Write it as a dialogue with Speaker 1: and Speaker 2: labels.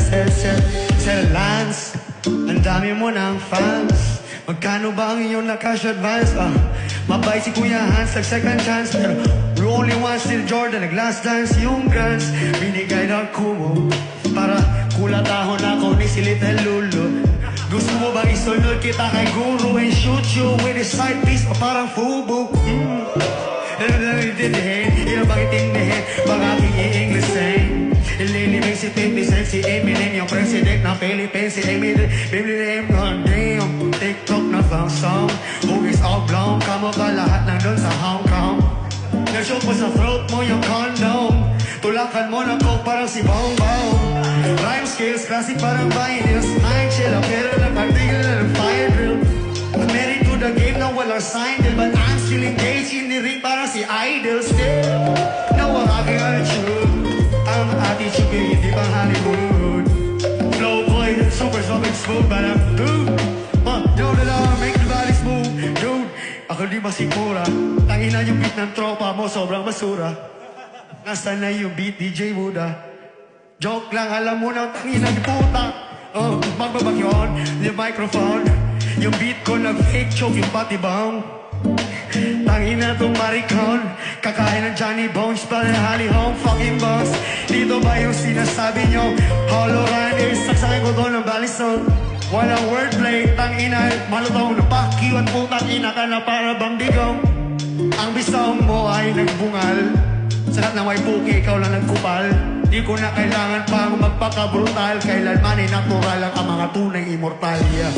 Speaker 1: Sir Lance, ang dami mo ng fans. Magkano ba ang iyong na-cash advance? Mabay si Kuya Hans, second chance. Pero you only want still Jordan, nag-last dance yung grants. Binigay ng kumo para kulatahon ako ni si Little Lulu. Gusto mo bang isunod kita kay Guru and shoot you with a side piece o parang fubu? Ano lang itindihin, yun ang bang itindihin, bang aking i-Englishin. Ilinibig si 50 Cent, si Eminem, yung president ng Philippines, si Eminem, Eminem, damn, TikTok na found song, hugis oblong, kamukha lahat nandun sa Hong Kong. Nag-shoot mo sa throat mo yung condom, tulakan mo ng coke parang si Bong Bong. Rhyme skills, classic parang vinyls, mind chill, pero nag-article na ng fire drill. I'm married to the game na walang sign deal, but I'm still engaged in the ring parang si Idol still. Now ang aking attitude, ang attitude kay hindi pang Hollywood. Flow boy, super smooth, but I'm dude. Yo na lang, make the body smooth, dude. Ako di masikura, tangina yung beat ng tropa mo, sobrang basura. Nasaan na yung beat, DJ Buddha? Joke lang, alam mo na, tangina yung puta. Magbabakyon, yung microphone. Yung beat ko nag-fake choke, yung pati bang. Tangina itong maricon, kakain ng Johnny Bones pa ng Holly Home, fucking boss. Dito ba yung sinasabi nyo? Hollow Riders, saksakin ko to ng balisol. Walang wordplay, tangina, malutaw na pakyo at putang ina ka na para bang digong. Ang bisong mo ay nagbungal, sa lahat na may puki, ikaw lang nagkupal. Di ko na kailangan pang magpaka-brutal, kailanman ay natural ang mga tunay immortal, yeah.